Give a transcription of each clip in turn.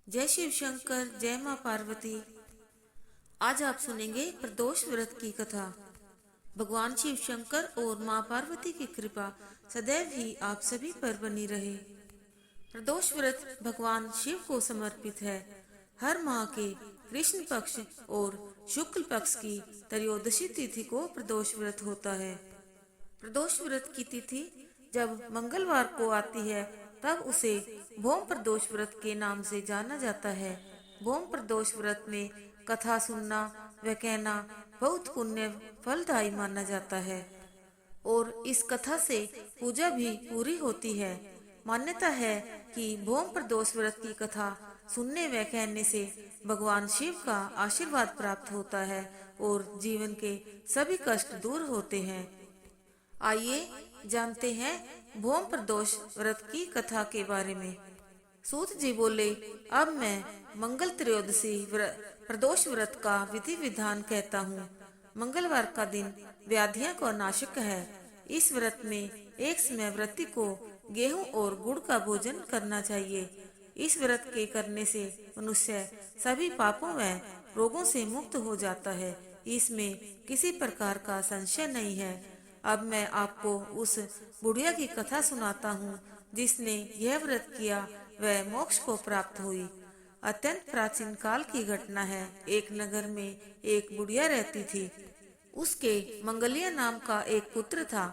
जय शिव शंकर, जय माँ पार्वती। आज आप सुनेंगे प्रदोष व्रत की कथा। भगवान शिव शंकर और माँ पार्वती की कृपा सदैव ही आप सभी पर बनी रहे। प्रदोष व्रत भगवान शिव को समर्पित है। हर माह के कृष्ण पक्ष और शुक्ल पक्ष की त्रयोदशी तिथि को प्रदोष व्रत होता है। प्रदोष व्रत की तिथि जब मंगलवार को आती है तब उसे भौम प्रदोष व्रत के नाम से जाना जाता है। भौम प्रदोष व्रत में कथा सुनना व कहना बहुत पुण्य फलदायी माना जाता है और इस कथा से पूजा भी पूरी होती है। मान्यता है कि भौम प्रदोष व्रत की कथा सुनने व कहने से भगवान शिव का आशीर्वाद प्राप्त होता है और जीवन के सभी कष्ट दूर होते हैं। आइए जानते हैं भौम प्रदोष व्रत की कथा के बारे में। सूत जी बोले, अब मैं मंगल त्रयोदशी प्रदोष व्रत का विधि विधान कहता हूँ। मंगलवार का दिन व्याधियों का नाशक है। इस व्रत में एक समय व्रती को गेहूं और गुड़ का भोजन करना चाहिए। इस व्रत के करने से मनुष्य सभी पापों व रोगों से मुक्त हो जाता है। इसमें किसी प्रकार का संशय नहीं है। अब मैं आपको उस बुढ़िया की कथा सुनाता हूँ जिसने यह व्रत किया वह मोक्ष को प्राप्त हुई। अत्यंत प्राचीन काल की घटना है। एक नगर में एक बुढ़िया रहती थी। उसके मंगलिया नाम का एक पुत्र था।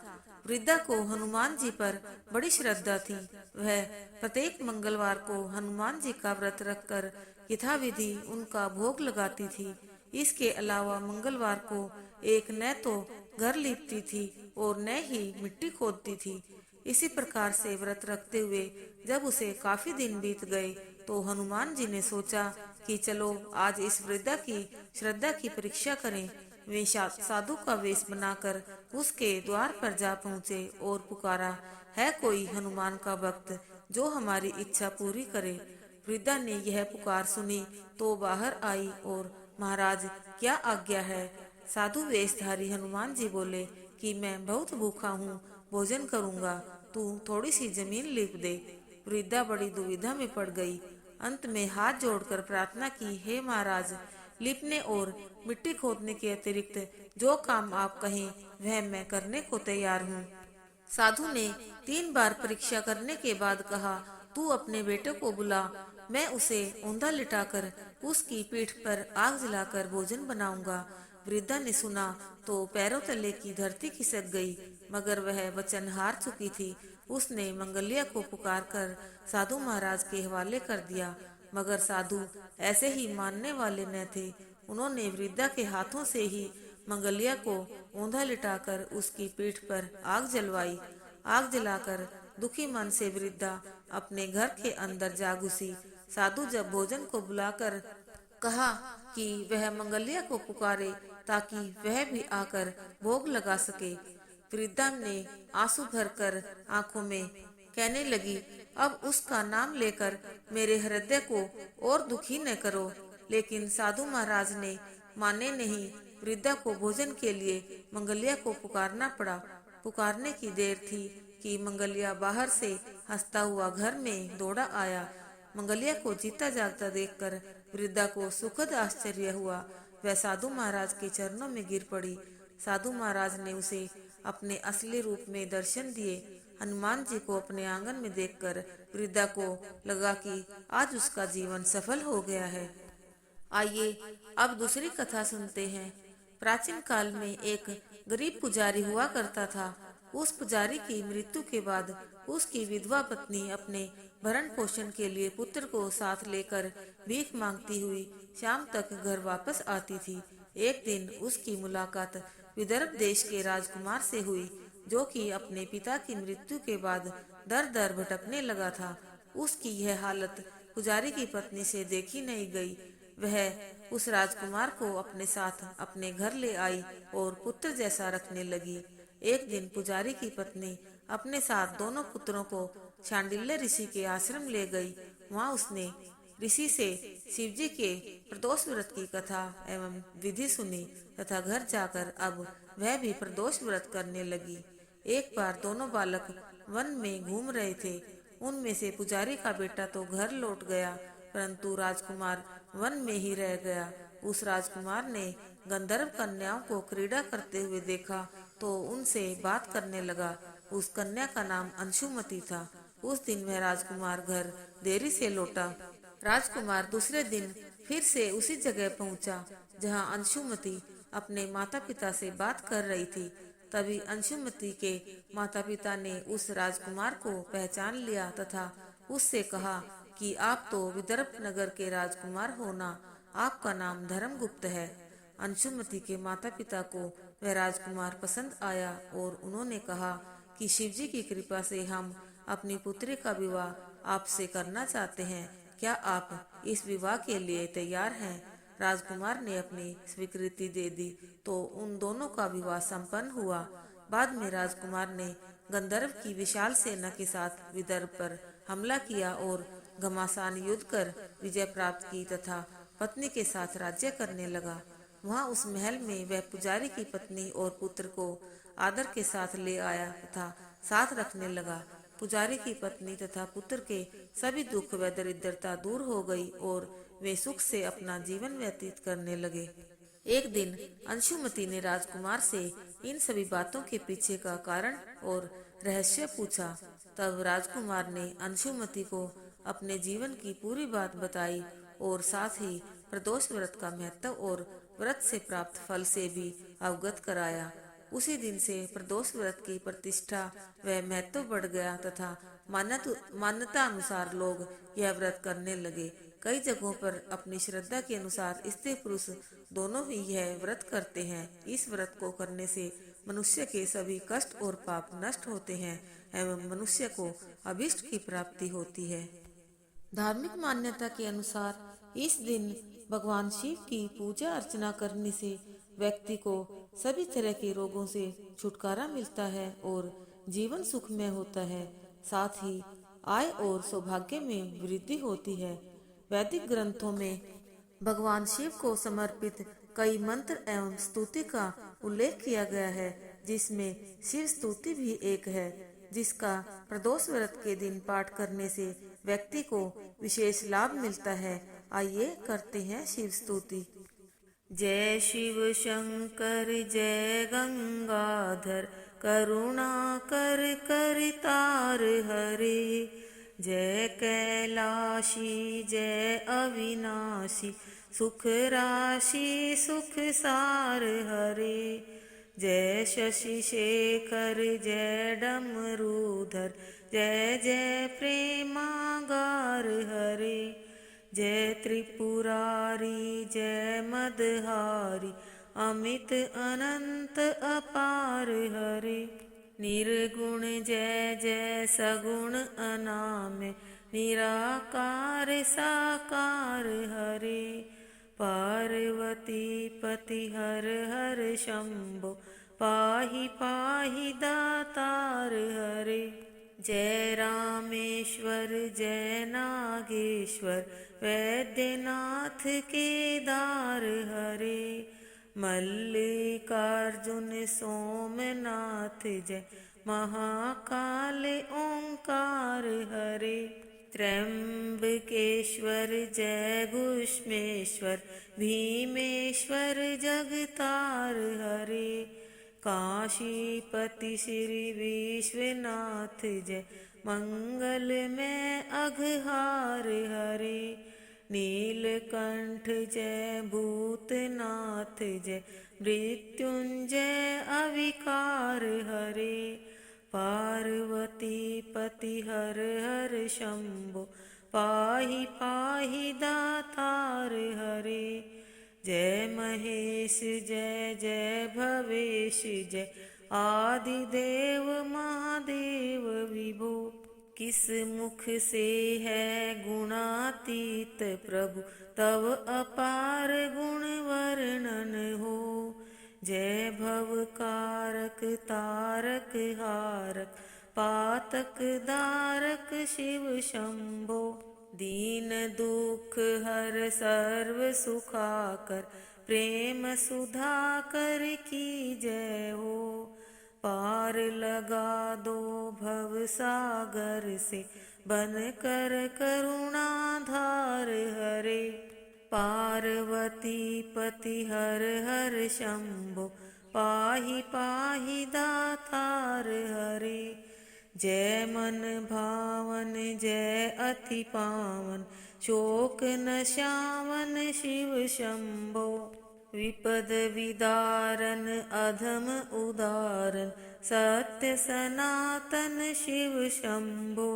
वृद्धा को हनुमान जी पर बड़ी श्रद्धा थी। वह प्रत्येक मंगलवार को हनुमान जी का व्रत रखकर यथाविधि उनका भोग लगाती थी। इसके अलावा मंगलवार को एक न तो घर लीपती थी और न ही मिट्टी खोदती थी। इसी प्रकार से व्रत रखते हुए जब उसे काफी दिन बीत गए तो हनुमान जी ने सोचा कि चलो आज इस वृद्धा की श्रद्धा की परीक्षा करें। वे साधु का वेश बनाकर उसके द्वार पर जा पहुँचे और पुकारा, है कोई हनुमान का भक्त जो हमारी इच्छा पूरी करे। वृद्धा ने यह पुकार सुनी तो बाहर आई और महाराज क्या आज्ञा है। साधु वेशधारी हनुमान जी बोले कि मैं बहुत भूखा हूँ, भोजन करूँगा, तू थोड़ी सी जमीन लीप दे। वृद्धा बड़ी दुविधा में पड़ गई। अंत में हाथ जोड़कर प्रार्थना की, हे महाराज, लिपने और मिट्टी खोदने के अतिरिक्त जो काम आप कहें वह मैं करने को तैयार हूँ। साधु ने 3 बार परीक्षा करने के बाद कहा, तू अपने बेटे को बुला, मैं उसे औंधा लिटाकर उसकी पीठ पर आग जलाकर भोजन बनाऊंगा। वृद्धा ने सुना तो पैरों तले की धरती खिसक गई, मगर वह वचन हार चुकी थी। उसने मंगलिया को पुकारकर साधु महाराज के हवाले कर दिया, मगर साधु ऐसे ही मानने वाले न थे। उन्होंने वृद्धा के हाथों से ही मंगलिया को औंधा लिटाकर उसकी पीठ पर आग जलवाई। आग जलाकर दुखी मन से वृद्धा अपने घर के अंदर जा घुसी। साधु जब भोजन को बुलाकर कहा कि वह मंगलिया को पुकारे ताकि वह भी आकर भोग लगा सके, वृद्धा ने आंसू भरकर आंखों में कहने लगी, अब उसका नाम लेकर मेरे हृदय को और दुखी न करो। लेकिन साधु महाराज ने माने नहीं। वृद्धा को भोजन के लिए मंगलिया को पुकारना पड़ा। पुकारने की देर थी कि मंगलिया बाहर से हंसता हुआ घर में दौड़ा आया। मंगलिया को जीता जागता देखकर वृद्धा को सुखद आश्चर्य हुआ। वह साधु महाराज के चरणों में गिर पड़ी। साधु महाराज ने उसे अपने असली रूप में दर्शन दिए। हनुमान जी को अपने आंगन में देखकर वृद्धा को लगा कि आज उसका जीवन सफल हो गया है। आइए अब दूसरी कथा सुनते हैं। प्राचीन काल में एक गरीब पुजारी हुआ करता था। उस पुजारी की मृत्यु के बाद उसकी विधवा पत्नी अपने भरण पोषण के लिए पुत्र को साथ लेकर भीख मांगती हुई शाम तक घर वापस आती थी। एक दिन उसकी मुलाकात विदर्भ देश के राजकुमार से हुई, जो कि अपने पिता की मृत्यु के बाद दर दर भटकने लगा था। उसकी यह हालत पुजारी की पत्नी से देखी नहीं गई। वह उस राजकुमार को अपने साथ अपने घर ले आई और पुत्र जैसा रखने लगी। एक दिन पुजारी की पत्नी अपने साथ दोनों पुत्रों को शांडिल्य ऋषि के आश्रम ले गई। वहां उसने ऋषि से शिवजी के प्रदोष व्रत की कथा एवं विधि सुनी तथा घर जाकर अब वह भी प्रदोष व्रत करने लगी। एक बार दोनों बालक वन में घूम रहे थे। उनमें से पुजारी का बेटा तो घर लौट गया, परंतु राजकुमार वन में ही रह गया। उस राजकुमार ने गंधर्व कन्याओं को क्रीड़ा करते हुए देखा तो उनसे बात करने लगा। उस कन्या का नाम अंशुमति था। उस दिन वह राजकुमार घर देरी से लौटा। राजकुमार दूसरे दिन फिर से उसी जगह पहुंचा जहां अंशुमति अपने माता पिता से बात कर रही थी। तभी अंशुमति के माता पिता ने उस राजकुमार को पहचान लिया तथा उससे कहा कि आप तो विदर्भ नगर के राजकुमार हो ना, आपका नाम धर्मगुप्त है। अंशुमति के माता पिता को वह राजकुमार पसंद आया और उन्होंने कहा कि शिवजी की कृपा से हम अपनी पुत्री का विवाह आपसे करना चाहते हैं। क्या आप इस विवाह के लिए तैयार हैं? राजकुमार ने अपनी स्वीकृति दे दी तो उन दोनों का विवाह संपन्न हुआ। बाद में राजकुमार ने गंधर्व की विशाल सेना के साथ विदर्भ पर हमला किया और घमासान युद्ध कर विजय प्राप्त की तथा पत्नी के साथ राज्य करने लगा। वहां उस महल में वह पुजारी की पत्नी और पुत्र को आदर के साथ ले आया तथा साथ रखने लगा। पुजारी की पत्नी तथा पुत्र के सभी दुख व दरिद्रता दूर हो गई और वे सुख से अपना जीवन व्यतीत करने लगे। एक दिन अंशुमति ने राजकुमार से इन सभी बातों के पीछे का कारण और रहस्य पूछा। तब राजकुमार ने अंशुमति को अपने जीवन की पूरी बात बताई और साथ ही प्रदोष व्रत का महत्व और व्रत से प्राप्त फल से भी अवगत कराया। उसी दिन से प्रदोष व्रत की प्रतिष्ठा व महत्व बढ़ गया तथा मान्यता अनुसार लोग यह व्रत करने लगे। कई जगहों पर अपनी श्रद्धा के अनुसार स्त्री पुरुष दोनों ही यह व्रत करते हैं। इस व्रत को करने से मनुष्य के सभी कष्ट और पाप नष्ट होते हैं एवं मनुष्य को अभीष्ट की प्राप्ति होती है। धार्मिक मान्यता के अनुसार इस दिन भगवान शिव की पूजा अर्चना करने से व्यक्ति को सभी तरह के रोगों से छुटकारा मिलता है और जीवन सुखमय होता है। साथ ही आय और सौभाग्य में वृद्धि होती है। वैदिक ग्रंथों में भगवान शिव को समर्पित कई मंत्र एवं स्तुति का उल्लेख किया गया है, जिसमें शिव स्तुति भी एक है, जिसका प्रदोष व्रत के दिन पाठ करने से व्यक्ति को विशेष लाभ मिलता है। आइए करते हैं शिव स्तुति। जय शिव शंकर जय गंगाधर, करुणा कर कर तार हरे। जय कैलाशी जय अविनाशी, सुख राशि सुख सार हरे। जय शशि शेखर जय डमरूधर, जय जय प्रेमागार हरे। जय त्रिपुरारी जय मदहारी, अमित अनंत अपार हरे। निर्गुण जय जय सगुण अनामय, निराकार साकार हरे। पार्वती पति हर हर शंभो, पाहि पाहि दातार हरे। जय रामेश्वर जय नागेश्वर, वैद्यनाथ केदार हरे। मल्लिकार्जुन सोमनाथ जय, महाकाल ओंकार हरे। त्र्यंबकेश्वर जय घुष्मेश्वर, भीमेश्वर जगतार हरे। काशीपति श्री विश्वनाथ जय, मंगल में अघहार हरे। नीलकंठ जय भूतनाथ जय, मृत्युंजय अविकार हरे। पार्वती पति हर हर शंभो, पाहि पाहि दातार हरे। जय महेश जय जय भवेश जय, आदिदेव महादेव विभो। किस मुख से है गुणातीत प्रभु, तव अपार गुण वर्णन हो। जय भवकारक तारक हारक, पातक दारक शिव शंभो। दीन दुख हर सर्व सुखाकर, प्रेम सुधाकर की जय हो। पार लगा दो भव सागर से, बन कर करुणाधार हरे। पार्वती पति हर हर शंभो पाहि पाहि दातार हरे। जय मन भावन जय अति पावन शोक न श्यावन शिव शंभो। विपद विदारन अधम उदारन सत्य सनातन शिव शंभो।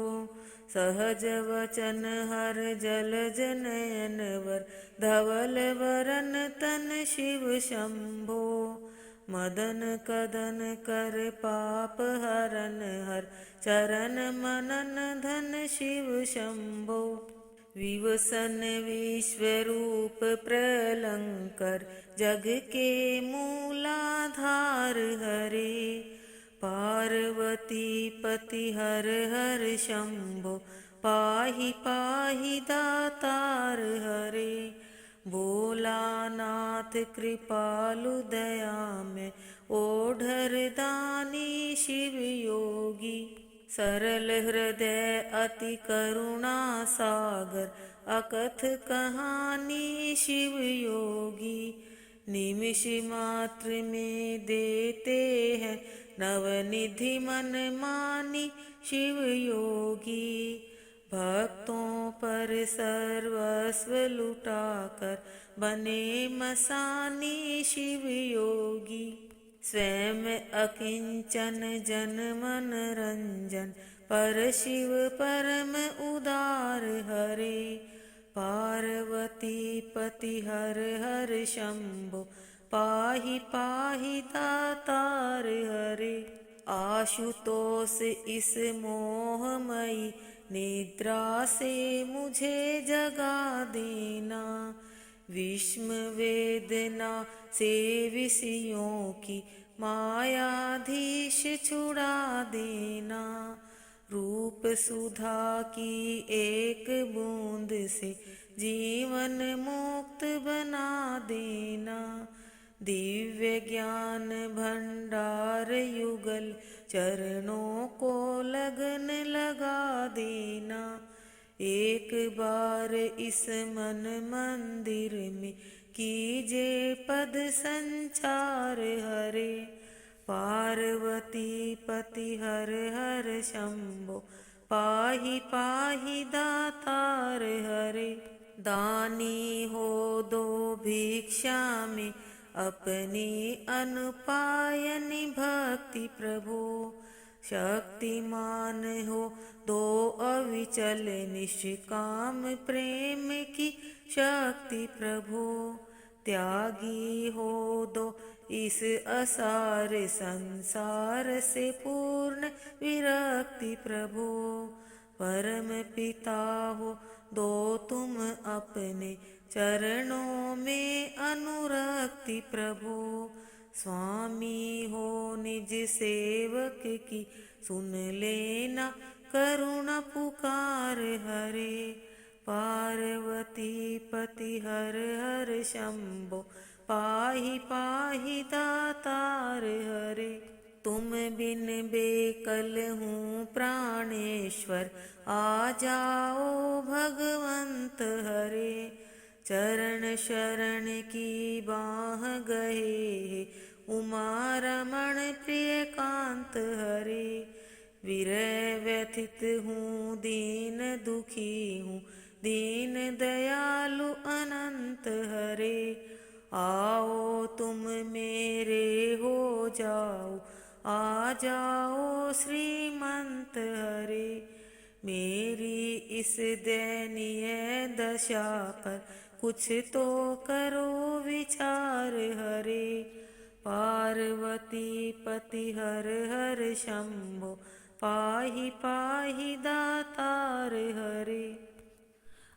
सहज वचन हर जलज नयन वर धवल वरन तन शिव शंभो। मदन कदन कर पाप हरन हर चरण मनन धन शिव शंभो। विवसन विश्वरूप प्रलंकर जग के मूलाधार हरे। पार्वती पति हर हर शंभो पाहि पाहि दातार हरे। भोलानाथ कृपालु दया में ओढ़र दानी शिव योगी। सरल हृदय अति करुणा सागर अकथ कहानी शिव योगी। निमिष मात्र में देते हैं नवनिधि मन मानी शिव योगी। भक्तों पर सर्वस्व लुटाकर बने मसानी शिव योगी। स्वयं अकिंचन जन मन रंजन पर शिव परम उदार हरे। पार्वती पति हर हर शंभो पाहि पाहि दातार हरे। आशुतोष इस मोहमयी निद्रा से मुझे जगा देना। विषम वेदना से विषयों की मायाधीश छुड़ा देना। रूप सुधा की एक बूंद से जीवन मुक्त बना देना। दिव्य ज्ञान भंडार युगल चरणों को लगन लगा देना। एक बार इस मन मंदिर में कीजे पद संचार हरे। पार्वती पति हर हर शंभो पाहि पाहि दातार हरे। दानी हो दो भिक्षा में अपनी अनुपायनि भक्ति प्रभु। शक्तिमान हो दो अविचल निष्काम प्रेम की शक्ति प्रभु। त्यागी हो दो इस असार संसार से पूर्ण विरक्ति प्रभु। परम पिता हो दो तुम अपने चरणों में अनुरक्ति प्रभु। स्वामी हो निज सेवक की सुन लेना करुणा पुकार हरे। पार्वती पति हर हर शंभो पाहि पाहि दातार हरे। तुम बिन बेकल हूँ प्राणेश्वर आ जाओ भगवंत हरे। चरण शरण की बाह गए उमा रमण प्रिय कांत हरे। विरह व्यथित हूँ दीन दुखी हूँ दीन दयालु अनंत हरे। आओ तुम मेरे हो जाओ आ जाओ श्रीमंत हरे। मेरी इस दयनीय दशा पर कुछ तो करो विचार हरे। पार्वती पति हर हर शंभो पाहि पाहि दातार हरे।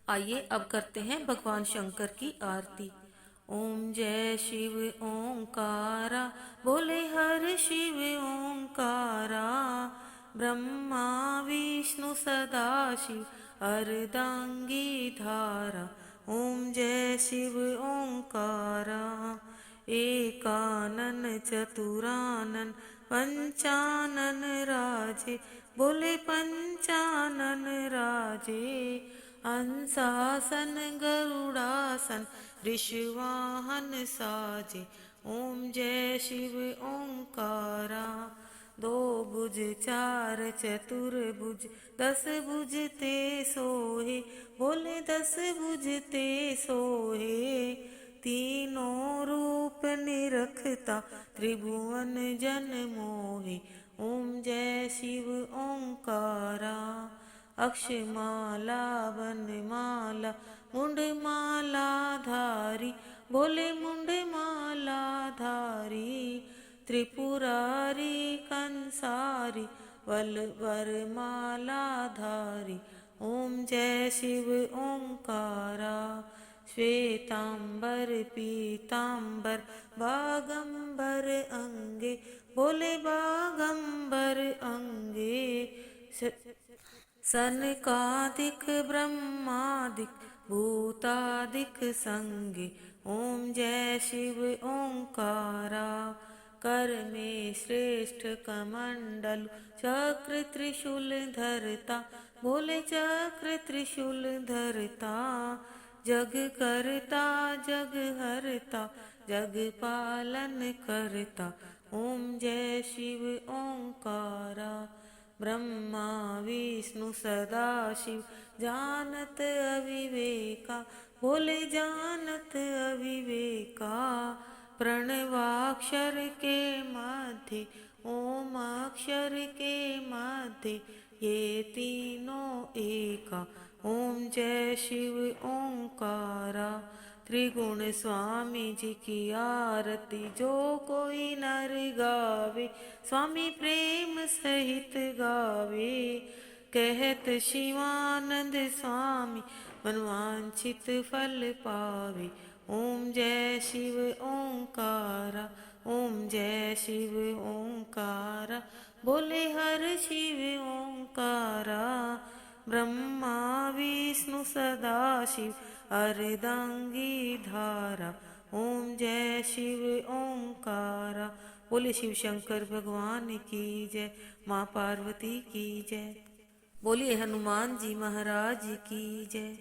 आइए अब करते हैं भगवान शंकर की आरती। ओम जय शिव ओंकारा बोले हर शिव ओंकारा। ब्रह्मा विष्णु सदाशिव अर्धांगी धारा। ओम जय शिव ओंकारा। एकानन चतुरानन पंचानन राजे बोले पंचानन राजे, हंसासन गरुड़ासन ऋषवाहन साजे। ओम जय शिव ओंकारा। दो भुज चार चतुर्भुज, 10 भुज ते सोहे। बोले 10 भुज ते सोहे, तीनों रूप निरखता त्रिभुवन जन मोहे। ओम जय शिव ओंकारा। अक्षमाला वनमाला मुंडमाला धारी। बोले मुंडमाला धारी, त्रिपुरारी कंसारी वरमाला धारी। ओम जय शिव ओंकारा। श्वेतांबर पीतांबर बागंबर अंगे। बोले बागंबर अंगे, सनकादिक ब्रह्मादिक भूतादिक संगे। ओम जय शिव ओंकारा। कर में श्रेष्ठ कमंडल चक्र त्रिशूल धरता। बोले चक्र त्रिशूल धरता, जग करता जग हरता जग पालन करता। ओम जय शिव ओंकारा। ब्रह्मा विष्णु सदा शिव जानत अविवेका। बोले जानत अविवेका, प्रणवाक्षर के मध्य ओम अक्षर के मध्य, ये तीनों एका। ओम जय शिव ओंकारा। त्रिगुण स्वामी जी की आरती जो कोई नर गावे, स्वामी प्रेम सहित गावे। कहत शिवानंद स्वामी मनवांछित फल पावे। ओम जय शिव ओंकारा। ओम जय शिव ओंकारा। बोले हर शिव ओंकारा। ब्रह्मा विष्णु सदाशिव अर्धांगी धारा। ओम जय शिव ओंकारा। बोले शिव शंकर भगवान की जय, माँ पार्वती की जय। बोलिए हनुमान जी महाराज की जय।